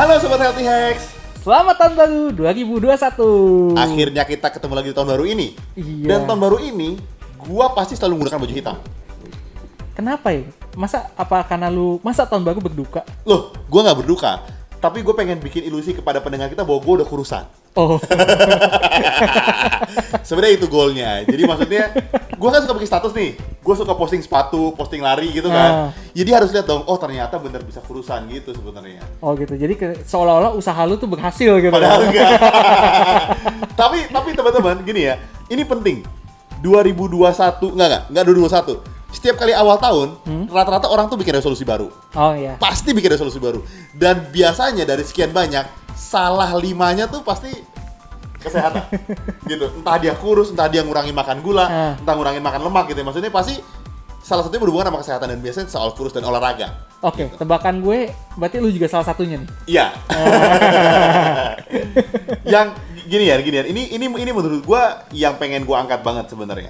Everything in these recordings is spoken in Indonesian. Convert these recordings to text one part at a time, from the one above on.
Halo Sobat Healthy Hacks. Selamat tahun baru 2021. Akhirnya kita ketemu lagi di tahun baru ini. Iya. Dan tahun baru ini, gua pasti selalu menggunakan baju hitam. Kenapa ya? Masa tahun baru berduka? Loh, gua nggak berduka. Tapi gue pengen bikin ilusi kepada pendengar kita bahwa gue udah kurusan. Oh. Sebenarnya itu goalnya. Jadi maksudnya, gue kan suka bikin status nih. Gue suka posting sepatu, posting lari gitu kan. Jadi harus lihat dong, oh ternyata bener bisa kurusan gitu sebenarnya. Oh gitu. Jadi seolah-olah usaha lu tuh berhasil gitu. Padahal enggak. tapi teman-teman, gini ya. Ini penting. 2021, enggak 2021. Setiap kali awal tahun, rata-rata orang tuh bikin resolusi baru. Oh iya. Pasti bikin resolusi baru. Dan biasanya dari sekian banyak, salah 5-nya tuh pasti kesehatan. Gitu. Entah dia kurus, entah dia ngurangin makan gula, entah ngurangin makan lemak gitu. Maksudnya pasti salah satunya berhubungan sama kesehatan dan biasanya soal kurus dan olahraga. Oke, tebakan gue berarti lu juga salah satunya nih. Iya. Yang gini ya. Ini menurut gue yang pengen gue angkat banget sebenarnya.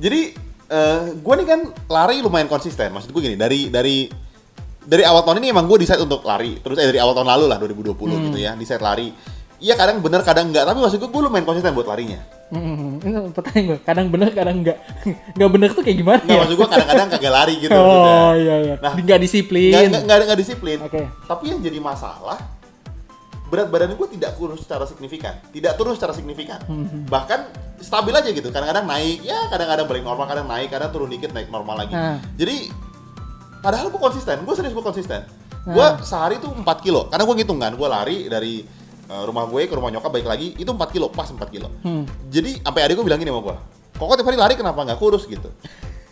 Jadi gue nih kan lari lumayan konsisten. Maksud gue gini, dari awal tahun ini emang gue decide untuk lari. Terus dari awal tahun lalu lah 2020 gitu ya, decide lari. Iya kadang bener kadang enggak, tapi maksud gue lumayan konsisten buat larinya. Ini pertanyaan gue, kadang bener kadang enggak. Enggak bener tuh kayak gimana Nggak, ya? maksud gue kadang-kadang kagak lari gitu. Oh iya. Nah, Enggak disiplin. Nggak disiplin. Oke. Tapi yang jadi masalah, berat badan gue tidak turun secara signifikan. Bahkan stabil aja gitu. Kadang-kadang naik, ya kadang-kadang balik normal, kadang naik, kadang turun dikit, naik normal lagi. Jadi, padahal gue serius gue konsisten. Gue sehari tuh 4 kilo. Karena gue ngitung kan, gue lari dari rumah gue ke rumah nyokap balik lagi, itu 4 kilo, pas 4 kilo. Jadi, sampai adik gue bilang gini sama gue, kok tiap hari lari kenapa nggak kurus gitu?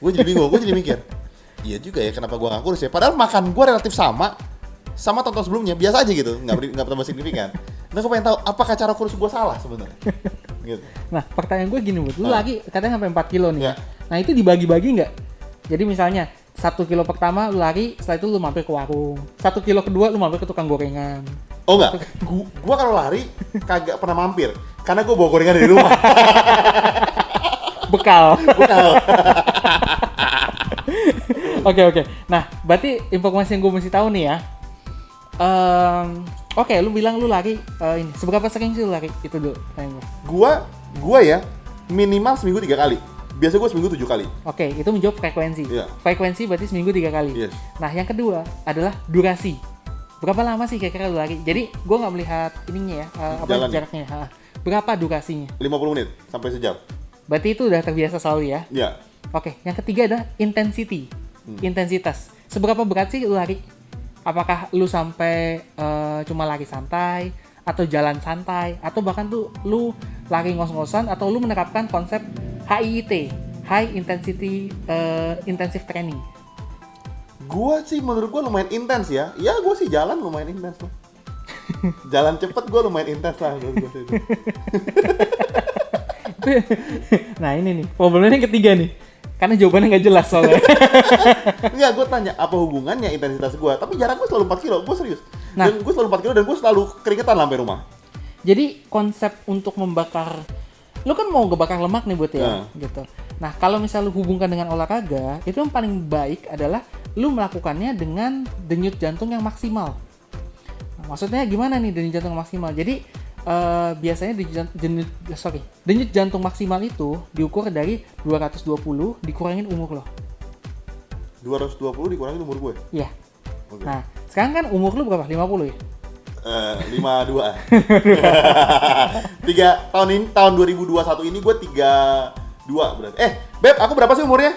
Gue jadi bingung, gue jadi mikir, iya juga ya kenapa gue nggak kurus ya? Padahal makan gue relatif sama tahun sebelumnya, biasa aja gitu, nggak tambah signifikan. Nah, gue pengen tahu apakah cara kurus gue salah sebenarnya. Gitu. Nah, pertanyaan gue gini, lu lagi katanya sampai 4 kilo nih. Ya. Nah, itu dibagi-bagi nggak? Jadi misalnya 1 kilo pertama lu lari, setelah itu lu mampir ke warung. 1 kilo kedua lu mampir ke tukang gorengan. Oh enggak, gue kalau lari kagak pernah mampir, karena gue bawa gorengan dari rumah. Bekal. Oke. Nah, berarti informasi yang gue mesti tahu nih ya. Oke, lu bilang lu lari ini. Seberapa sering sih lu lari? Itu dulu pertanyaan gue. Gue ya minimal seminggu 3 kali. Biasa gue seminggu 7 kali. Oke, itu menjawab frekuensi. Iya. Frekuensi berarti seminggu 3 kali. Yes. Nah, yang kedua adalah durasi. Berapa lama sih kira-kira lu lari? Jadi, gue nggak melihat ininya ya, jaraknya. Berapa durasinya? 50 menit sampai sejam. Berarti itu udah terbiasa selalu ya? Iya. Oke, yang ketiga adalah intensity. Intensitas. Seberapa berat sih lu lari? Apakah lu sampai cuma lari santai, atau jalan santai, atau bahkan tuh lu lari ngos-ngosan, atau lu menerapkan konsep HIIT, High Intensity Intensive Training? Gua sih menurut gua lumayan intens ya. Ya gua sih jalan lumayan intens lah. Jalan cepet gua lumayan intens lah. Nah ini nih, problemnya yang ketiga nih. Karena jawabannya nggak jelas soalnya. Enggak, gua tanya apa hubungannya intensitas gua. Tapi jarak gua selalu 4 kilo, gua serius. Nah, Dan gua selalu 4 kilo dan gua selalu keringetan sampai rumah. Jadi konsep untuk membakar, lu kan mau ngebakar lemak nih buat ya, gitu. Nah kalau misal lu hubungkan dengan olahraga, itu yang paling baik adalah lu melakukannya dengan denyut jantung yang maksimal. Nah, maksudnya gimana nih denyut jantung maksimal? Jadi biasanya denyut jantung maksimal itu diukur dari 220 dikurangin umur lo. 220 dikurangin umur gue? Iya. Okay. Nah sekarang kan umur lu berapa? 50 ya? 52. Tahun 2021 ini gue 32 berarti. Beb, aku berapa sih umurnya?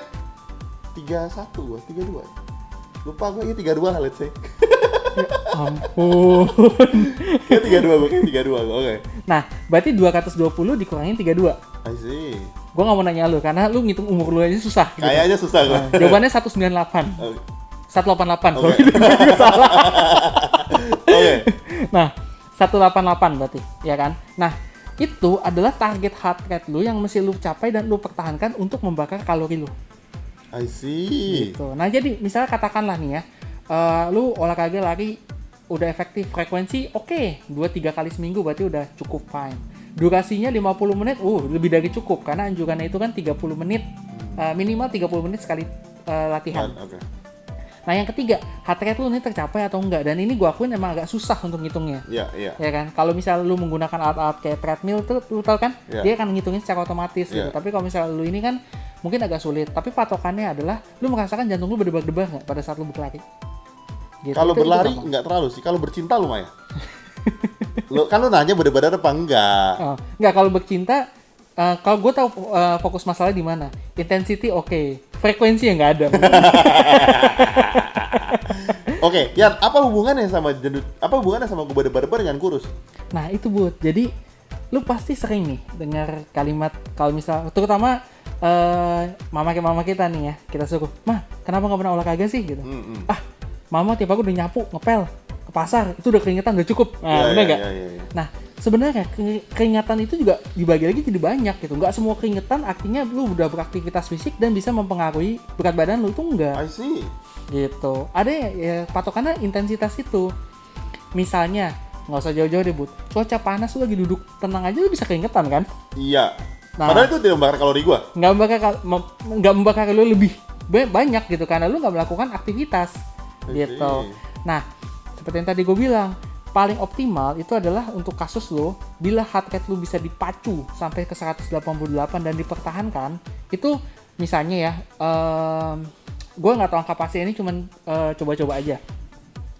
31 gue, 32. Lupa gue, iya 32 lah let's say. Ya ampun. Kayak 32 gue, oke. Nah, berarti 220 dikurangin 32. I see. Gue gak mau nanya lu, karena lu ngitung umur lu aja susah. Gitu. Kayaknya susah gue. Nah, jawabannya 198. 188, Oke. salah. Oke. Nah, 188 berarti, ya kan? Nah, itu adalah target heart rate lu yang mesti lu capai dan lu pertahankan untuk membakar kalori lu. I see. Gitu. Nah, jadi misalnya katakanlah nih ya, lu olahraga lari udah efektif, frekuensi oke, 2-3 kali seminggu berarti udah cukup fine. Durasinya 50 menit, lebih dari cukup karena anjurannya itu kan 30 menit, minimal 30 menit sekali latihan. Okay. Nah yang ketiga, heart rate lu ini tercapai atau enggak. Dan ini gue akuin emang agak susah untuk ngitungnya. Iya, iya. Ya kan, kalau misalnya lu menggunakan alat-alat kayak treadmill tuh, lu tau kan, dia akan ngitungin secara otomatis gitu. Tapi kalau misalnya lu ini kan mungkin agak sulit. Tapi patokannya adalah lu merasakan jantung lu berdebar-debar nggak pada saat lu berlari. Gitu. Kalau berlari nggak terlalu sih. Kalau bercinta lumayan. Lu nanya berdebar apa enggak? Oh, enggak, kalau bercinta, kalau gue tahu fokus masalah di mana. Intensity oke. Frekuensi yang nggak ada. Oke, Yan, apa hubungannya sama gue berdebar-debar dengan kurus? Nah itu Bud, jadi lu pasti sering nih dengar kalimat kalau misal, terutama mama kita nih ya, kita suruh, "Mah, kenapa nggak pernah olahraga sih?" gitu. "Ah, mama tiap aku udah nyapu, ngepel, ke pasar, itu udah keringetan, udah cukup." Nah, bener nggak? Nah, sebenarnya keringatan itu juga dibagi lagi jadi banyak gitu. Nggak semua keringetan artinya lu udah beraktivitas fisik dan bisa mempengaruhi berat badan lu, itu enggak. I see. Gitu. Ada ya patokannya intensitas itu. Misalnya, nggak usah jauh-jauh deh, Bud. Cuaca panas lu lagi duduk tenang aja lu bisa keringetan kan? Iya. Nah, padahal itu tidak membakar kalori gua. Nggak membakar lu lebih banyak gitu karena lu nggak melakukan aktivitas gitu. Nah, seperti yang tadi gue bilang, paling optimal itu adalah untuk kasus lo, bila heart rate lo bisa dipacu sampai ke 188 dan dipertahankan, itu misalnya ya, gue nggak tahu angka pasti ini, cuman coba-coba aja.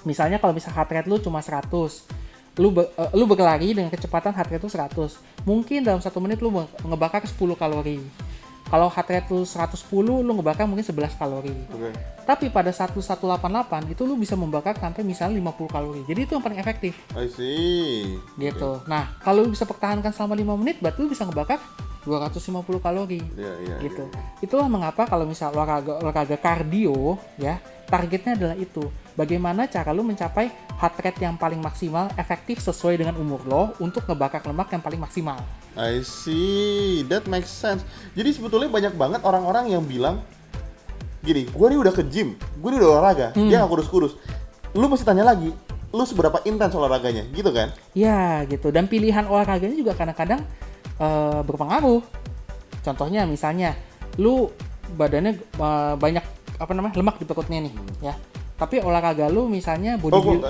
Misalnya kalau bisa heart rate lo cuma 100, lu berlari dengan kecepatan heart rate lo 100, mungkin dalam 1 menit lo ngebakar 10 kalori. Kalau heart rate lu 110, lu ngebakar mungkin 11 kalori. Okay. Tapi pada 1188 itu lu bisa membakar sampai misalnya 50 kalori. Jadi itu yang paling efektif. I see. Gitu. Okay. Nah, kalau lu bisa pertahankan selama 5 menit, berarti lu bisa ngebakar 250 kalori. Gitu. Itulah mengapa kalau misal olahraga kardio ya, targetnya adalah itu. Bagaimana cara lu mencapai heart rate yang paling maksimal, efektif sesuai dengan umur lo untuk ngebakar lemak yang paling maksimal. I see, that makes sense. Jadi sebetulnya banyak banget orang-orang yang bilang gini, gue nih udah ke gym, gue nih udah olahraga, dia gak kurus-kurus. Lu mesti tanya lagi, lu seberapa intens olahraganya, gitu kan? Ya, gitu. Dan pilihan olahraganya juga kadang-kadang berpengaruh. Contohnya misalnya, lu badannya banyak lemak di perutnya nih, ya. Tapi olahraga lu misalnya bodybuilding.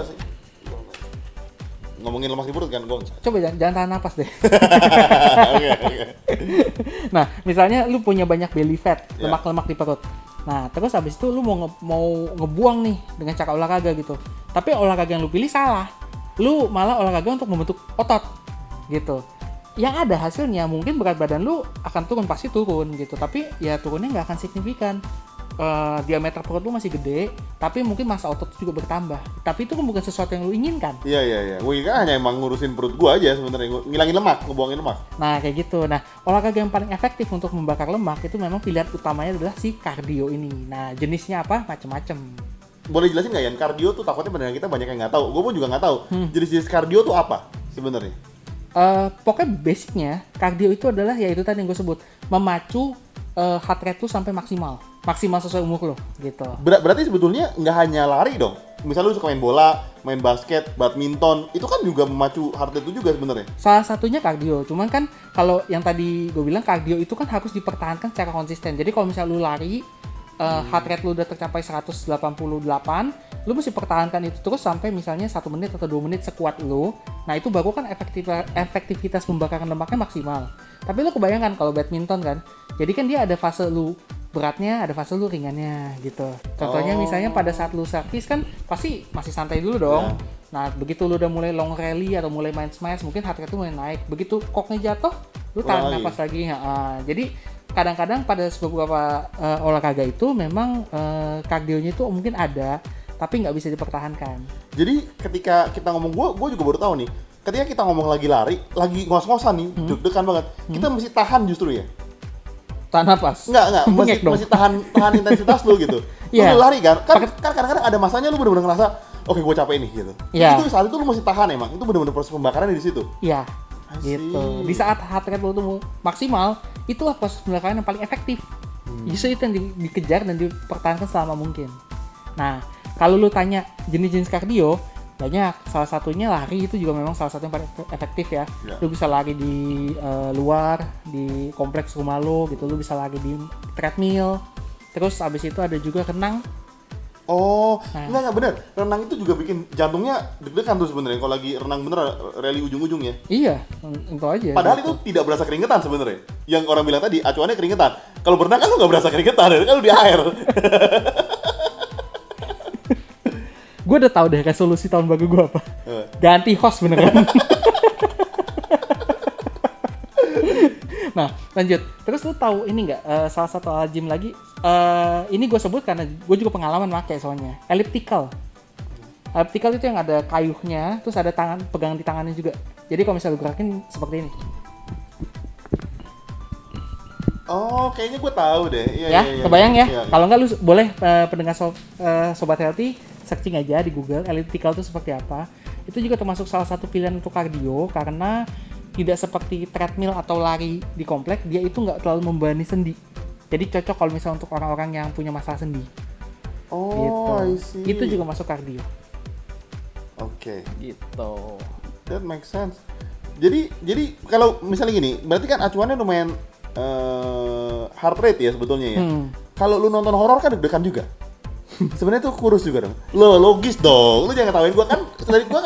Ngomongin lemak di perut kan, coba jangan tahan napas deh. Okay. Nah, misalnya lu punya banyak belly fat, lemak-lemak di perut. Nah, terus abis itu lu mau ngebuang nih dengan cara olahraga gitu. Tapi olahraga yang lu pilih salah. Lu malah olahraga untuk membentuk otot gitu. Yang ada hasilnya mungkin berat badan lu akan turun, pasti turun gitu. Tapi ya turunnya nggak akan signifikan. Diameter perut lu masih gede, tapi mungkin massa otot juga bertambah. Tapi itu kan bukan sesuatu yang lu inginkan. Iya. Gue kan hanya emang ngurusin perut gue aja sebenarnya, ngilangin lemak, ngebuangin lemak. Nah kayak gitu. Nah olahraga yang paling efektif untuk membakar lemak itu memang pilihan utamanya adalah si kardio ini. Nah jenisnya apa? Macem-macem. Boleh jelasin nggak, Yan? Kardio tuh takutnya pendengar kita banyak yang nggak tahu. Gue pun juga nggak tahu. Jenis-jenis kardio tuh apa sebenarnya? Pokoknya basicnya kardio itu adalah ya itu tadi yang gue sebut, memacu heart rate tuh sampai maksimal sesuai umur lo gitu. Berarti sebetulnya nggak hanya lari dong. Misalnya lu suka main bola, main basket, badminton, itu kan juga memacu heart rate itu juga sebenarnya. Salah satunya kardio. Cuman kan kalau yang tadi gue bilang kardio itu kan harus dipertahankan secara konsisten. Jadi kalau misalnya lu lari, heart rate lu udah tercapai 188, lu mesti pertahankan itu terus sampai misalnya 1 menit atau 2 menit sekuat lu. Nah itu baru kan efektivitas pembakaran lemaknya maksimal. Tapi lu kebayangkan kalau badminton kan, jadi kan dia ada fase lu beratnya, ada fase lu ringannya gitu. Contohnya misalnya pada saat lu servis kan pasti masih santai dulu dong. Nah begitu lu udah mulai long rally atau mulai main smash, mungkin heart rate lu mulai naik. Begitu koknya jatuh, lu tahan napas lagi. Jadi kadang-kadang pada beberapa olahraga itu memang kardionya itu mungkin ada, tapi nggak bisa dipertahankan. Jadi ketika kita ngomong, gue juga baru tahu nih, ketika kita ngomong lagi lari, lagi ngos-ngosan nih, deg-degan banget, kita mesti tahan justru ya? Tahan napas? Enggak, mesti tahan intensitas lu gitu. Lu lari kan kadang-kadang ada masanya lu bener-bener ngerasa, oke gue capek nih gitu. Itu saat itu lu mesti tahan emang, itu bener-bener proses pembakaran di situ. Iya, gitu. Di saat heart rate lu tuh maksimal, itulah proses pembakaran yang paling efektif. Justru itu yang dikejar dan dipertahankan selama mungkin. Nah, kalau lu tanya jenis-jenis kardio, banyak. Salah satunya lari, itu juga memang salah satu yang paling efektif ya. Lu bisa lari di luar, di kompleks rumah lu gitu. Lu bisa lari di treadmill. Terus abis itu ada juga renang. Oh, Nah. enggak bener. Renang itu juga bikin jantungnya deg-degan tuh sebenarnya kalau lagi renang bener rally ujung-ujungnya. Iya, itu aja. Padahal itu tidak berasa keringetan sebenarnya. Yang orang bilang tadi acuannya keringetan. Kalau berenang kan lu nggak berasa keringetan, kan lu di air. Gue udah tahu deh resolusi tahun baru gue apa. Eh. Ganti host beneran. Nah, lanjut. Terus lu tahu ini nggak? Salah satu alat gym lagi. Ini gue sebut karena gue juga pengalaman pakai soalnya. Elliptical. Elliptical itu yang ada kayuhnya, terus ada tangan pegangan di tangannya juga. Jadi kalau misalnya lu gerakin seperti ini. Oh, kayaknya gue tahu deh. Iya, Ya, iya, kebayang ya? iya. Kalau nggak lu boleh pendengar Sobat Healthy searching aja di Google elliptical itu seperti apa. Itu juga termasuk salah satu pilihan untuk kardio karena tidak seperti treadmill atau lari di komplek, dia itu nggak terlalu membebani sendi. Jadi cocok kalau misalnya untuk orang-orang yang punya masalah sendi. Oh, Gitu. I see. Itu juga masuk kardio. Oke. Gitu. That makes sense. Jadi kalau misalnya gini, berarti kan acuannya lumayan heart rate ya sebetulnya ya. Kalau lu nonton horor kan deg-degan juga. Sebenarnya tuh kurus juga dong. Lo logis dong. Lu jangan ketawain gua kan tadi gua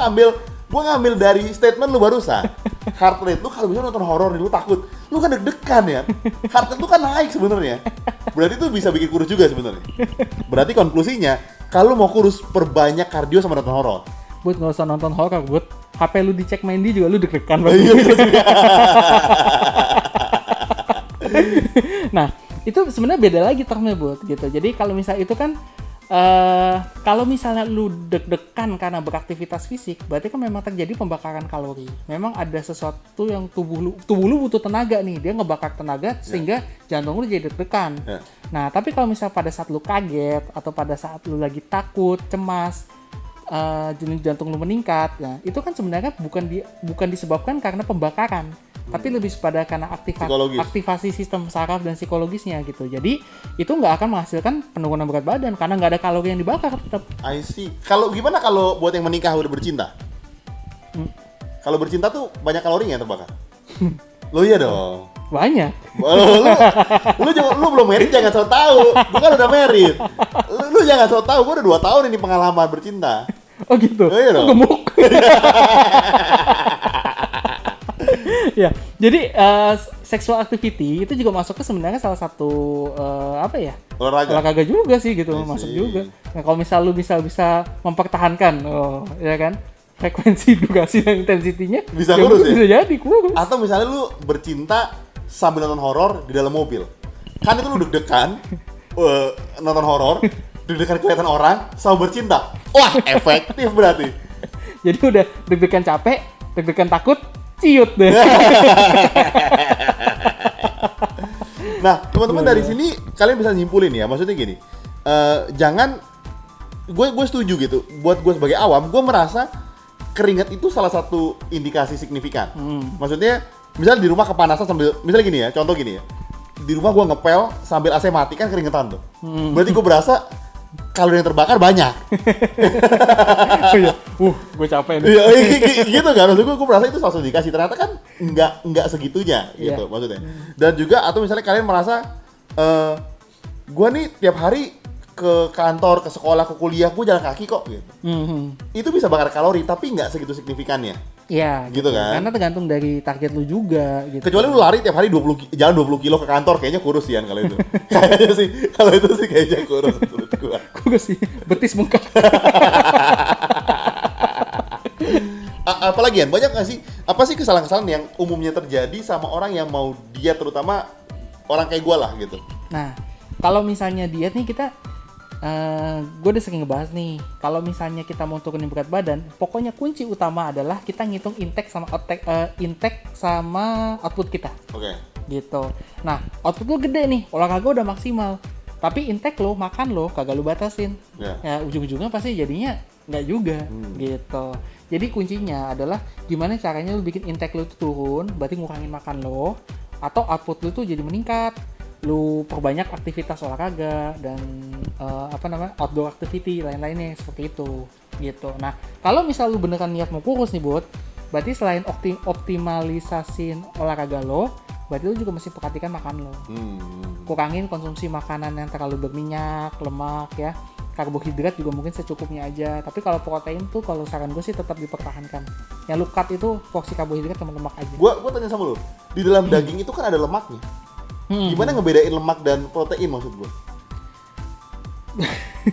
ngambil dari statement lu barusan. Heart rate lu kalau bisa nonton horor nih lu takut. Lu kan deg-degan ya. Heart rate lu kan naik sebenarnya. Berarti itu bisa bikin kurus juga sebenarnya. Berarti konklusinya kalau mau kurus perbanyak kardio sama nonton horor. Buat nggak usah nonton horor, buat HP lu dicek Mandy juga lu deg-degan. Iya, Nah, itu sebenarnya beda lagi termnya buat gitu. Jadi kalau misalnya itu kan kalau misalnya lu deg-degan karena beraktivitas fisik, berarti kan memang terjadi pembakaran kalori. Memang ada sesuatu yang tubuh lu butuh tenaga nih, dia ngebakar tenaga sehingga jantung lu jadi deg-degan. Yeah. Nah, tapi kalau misalnya pada saat lu kaget atau pada saat lu lagi takut, cemas, jenis jantung lu meningkat, nah itu kan sebenarnya bukan disebabkan karena pembakaran, tapi lebih pada karena aktivasi sistem saraf dan psikologisnya gitu. Jadi itu nggak akan menghasilkan penurunan berat badan karena nggak ada kalori yang dibakar tetap. I see. Kalau gimana kalau buat yang menikah udah bercinta? Kalau bercinta tuh banyak kalorinya yang terbakar. Lo iya dong. Banyak. Lu belum married jangan so tahu. Gua kan udah married. Lu jangan so tahu. Gua udah 2 tahun ini pengalaman bercinta. Oh gitu. Oh, iya dong. Gemuk. Ya, jadi sexual activity itu juga masuknya sebenarnya salah satu olahraga juga sih gitu, masuk juga. Nah, kalau misal lu bisa mempertahankan, ya kan, frekuensi, durasi dan intensitinya bisa kurus ya? Bisa jadi kurus. Atau misalnya lu bercinta sambil nonton horor di dalam mobil, kan itu lu deg-degan nonton horor, deg-degan kelihatan orang, sama bercinta. Wah, efektif berarti. Jadi udah deg-degan capek, deg-degan takut, ciut deh. Nah, teman-teman dari sini kalian bisa nyimpulin ya, maksudnya gini, jangan, gue setuju gitu, buat gue sebagai awam, gue merasa keringat itu salah satu indikasi signifikan. Maksudnya, misalnya di rumah kepanasan sambil, misalnya gini ya, contoh gini ya, di rumah gue ngepel sambil AC mati kan keringetan tuh. Berarti gue berasa kalori yang terbakar banyak. Gue capek nih. Iya, gitu kan. Maksud gue berasa itu salah satu indikasi. Ternyata kan nggak segitunya gitu maksudnya. Dan juga atau misalnya kalian merasa gue nih tiap hari ke kantor, ke sekolah, ke kuliah, gue jalan kaki kok gitu. Itu bisa bakar kalori tapi nggak segitu signifikannya. Iya, gitu kan. Karena tergantung dari target lu juga gitu. Kecuali lu lari tiap hari jalan 20 kilo ke kantor, kayaknya kurus sih kalau itu. Kayaknya sih, kalau itu sih kayaknya kurus menurut gua. Kurus sih, betis bengkak. Apalagi ya, banyak nggak sih, apa sih kesalahan-kesalahan yang umumnya terjadi sama orang yang mau diet, terutama orang kayak gua lah gitu. Nah, kalau misalnya diet nih kita gue udah sering ngebahas nih, kalau misalnya kita mau turunin berat badan, pokoknya kunci utama adalah kita ngitung intake sama output kita. Oke. Gitu. Nah, output lo gede nih, olahraga udah maksimal, tapi intake lo, makan lo kagak lo batasin. Ya ujung-ujungnya pasti jadinya nggak juga. Gitu. Jadi kuncinya adalah gimana caranya lo bikin intake lo itu turun, berarti ngurangin makan lo, atau output lo tuh jadi meningkat. Lu perbanyak aktivitas olahraga dan outdoor activity lain-lainnya seperti itu gitu. Nah, kalau misal lu beneran niat mau kurus nih Bud, berarti selain optimalisasin olahraga lo, berarti lu juga mesti perhatikan makan lo. Kurangin konsumsi makanan yang terlalu berminyak, lemak ya. Karbohidrat juga mungkin secukupnya aja. Tapi kalau protein tuh kalau saran gue sih tetap dipertahankan. Yang lu cut itu porsi karbohidrat sama lemak aja. Gua tanya sama lu, di dalam daging itu kan ada lemaknya. Gimana ngebedain lemak dan protein maksud gua?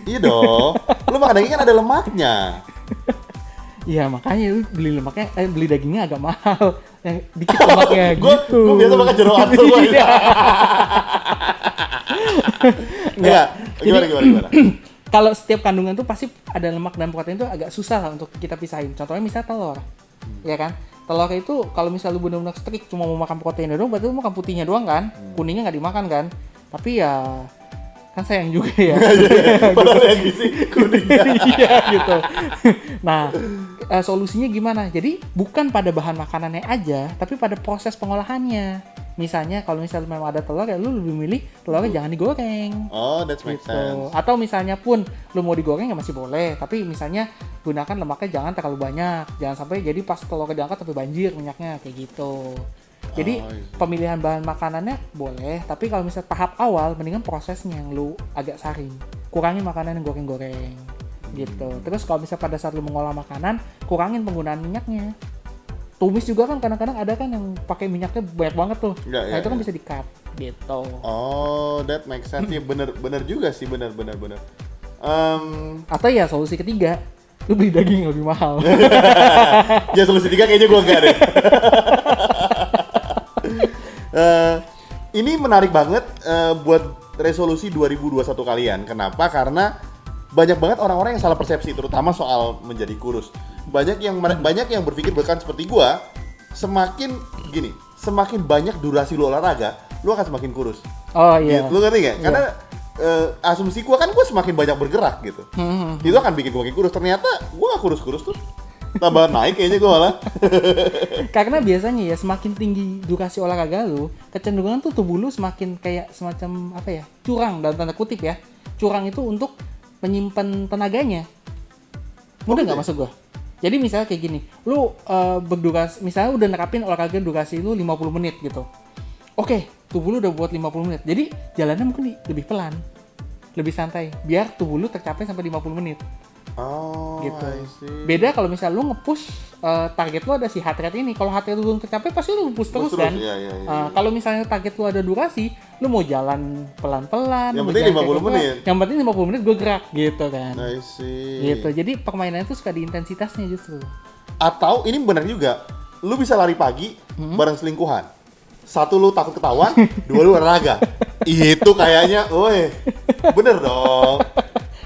Iya dong, lu makan daging kan ada lemaknya. Iya makanya lu beli dagingnya agak mahal. Yang dikit lemaknya gitu. Gua biasa makan jeroan tuh gua. Enggak, gimana? Kalau setiap kandungan tuh pasti ada lemak dan protein tuh agak susah lah untuk kita pisahin. Contohnya misalnya telur, ya kan? Telur itu kalau misalnya lu benar-benar strict cuma mau makan proteinnya doang, berarti lu makan putihnya doang kan? Kuningnya nggak dimakan kan? Tapi ya kan sayang juga ya. Padahal yang gizi kuningnya. Iya gitu. Nah, solusinya gimana? Jadi bukan pada bahan makanannya aja, tapi pada proses pengolahannya. Misalnya kalau misalnya memang ada telur ya lu lebih milih telurnya jangan digoreng. Oh, that makes sense. Atau misalnya pun lu mau digoreng ya masih boleh, tapi misalnya gunakan lemaknya jangan terlalu banyak. Jangan sampai jadi pas telurnya diangkat tapi banjir minyaknya kayak gitu. Jadi pemilihan bahan makanannya boleh, tapi kalau misalnya tahap awal mendingan prosesnya yang lu agak saring. Kurangin makanan yang goreng-goreng gitu. Terus kalau misalnya pada saat lu mengolah makanan, kurangin penggunaan minyaknya. Tumis juga kan kadang-kadang ada kan yang pakai minyaknya banyak banget tuh. Nah itu kan bisa di-cut gitu. Oh, that makes sense. Ya bener juga sih, bener. Atau ya solusi ketiga, lu beli daging yang lebih mahal. Ya solusi ketiga kayaknya gua enggak deh. Ini menarik banget buat resolusi 2021 kalian. Kenapa? Karena banyak banget orang-orang yang salah persepsi, terutama soal menjadi kurus. Banyak yang berpikir bahkan seperti gua, semakin banyak durasi lu olahraga, lu akan semakin kurus. Oh iya. Gitu, lu ngerti nggak? Karena asumsi gua kan gua semakin banyak bergerak gitu. Itu akan bikin gua makin kurus. Ternyata gua nggak kurus-kurus tuh. Tambah naik kayaknya gua malah. Karena biasanya ya semakin tinggi durasi olahraga lu, kecenderungan tuh tubuh lu semakin kayak semacam apa ya? Curang dalam tanda kutip ya. Curang itu untuk menyimpan tenaganya. Mudah nggak maksud gua? Jadi misalnya kayak gini, lu berdurasi, misalnya udah nerapin olahraga durasi lu 50 menit gitu. Oke, tubuh lu udah buat 50 menit. Jadi jalannya mungkin lebih pelan, lebih santai, biar tubuh lu tercapai sampai 50 menit. Oh, gitu. I see. Beda kalau misalnya lu nge-push target lu ada si heart rate ini. Kalau heart rate lu belum tercapai pasti lu push terus kan. Iya. Kalau misalnya target lu ada durasi, lu mau jalan pelan-pelan. Yang penting 50 menit. Yang penting 50 menit gue gerak gitu kan. I see. Gitu. Jadi permainannya tuh suka di intensitasnya justru. Atau ini benar juga, lu bisa lari pagi bareng selingkuhan. Satu lu takut ketahuan, dua lu olahraga. Itu kayaknya, woi, bener dong.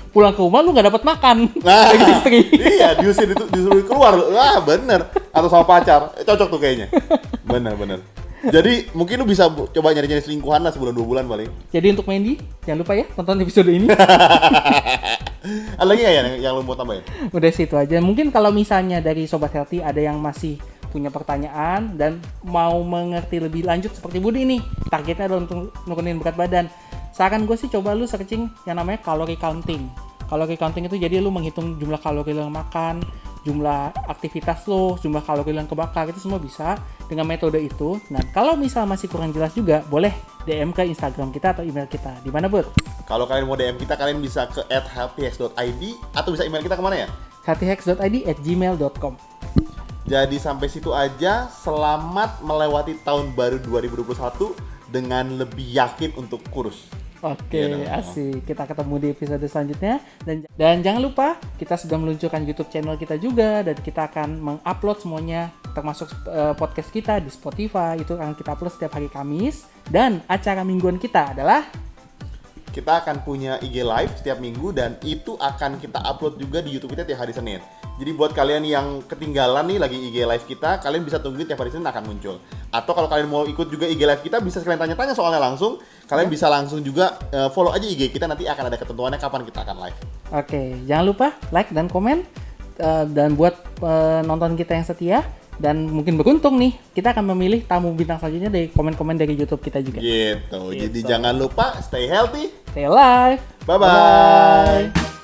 Pulang ke rumah lu nggak dapat makan. Nah, lagi istri. Iya, disuruh keluar. Wah, bener. Atau sama pacar, cocok tuh kayaknya. Bener. Jadi mungkin lu bisa coba nyari-nyari selingkuhan lah sebulan 2 bulan paling. Jadi untuk Mandy, jangan lupa ya tonton episode ini. Ada lagi nggak ya yang lu mau tambahin? Udah situ aja. Mungkin kalau misalnya dari Sobat Healthy ada yang masih punya pertanyaan dan mau mengerti lebih lanjut seperti Budi nih, targetnya adalah untuk nurunin berat badan. Saran gue sih coba lu searching yang namanya calorie counting. Calorie counting itu jadi lu menghitung jumlah kalori lu yang makan, jumlah aktivitas lo, jumlah kalori yang kebakar, itu semua bisa dengan metode itu. Nah, kalau misal masih kurang jelas juga, boleh DM ke Instagram kita atau email kita. Di mana, Bud? Kalau kalian mau DM kita, kalian bisa ke @healthyhacks.id atau bisa email kita kemana ya? healthyhacks.id@gmail.com. Jadi sampai situ aja. Selamat melewati tahun baru 2021 dengan lebih yakin untuk kurus. Oke, asik. Kita ketemu di episode selanjutnya. Dan jangan lupa, kita sudah meluncurkan YouTube channel kita juga. Dan kita akan mengupload semuanya, termasuk podcast kita di Spotify. Itu akan kita upload setiap hari Kamis. Dan acara mingguan kita adalah... Kita akan punya IG Live setiap minggu. Dan itu akan kita upload juga di YouTube kita tiap hari Senin. Jadi buat kalian yang ketinggalan nih lagi IG Live kita, kalian bisa tungguin tiap hari Senin akan muncul. Atau kalau kalian mau ikut juga IG Live kita, bisa sekalian tanya-tanya soalnya langsung. Kalian bisa langsung juga follow aja IG kita, nanti akan ada ketentuannya kapan kita akan live. Oke, jangan lupa like dan komen. Dan buat nonton kita yang setia, dan mungkin beruntung nih, kita akan memilih tamu bintang selanjutnya dari komen-komen dari YouTube kita juga. Gitu. Jadi jangan lupa stay healthy, stay alive. Bye-bye.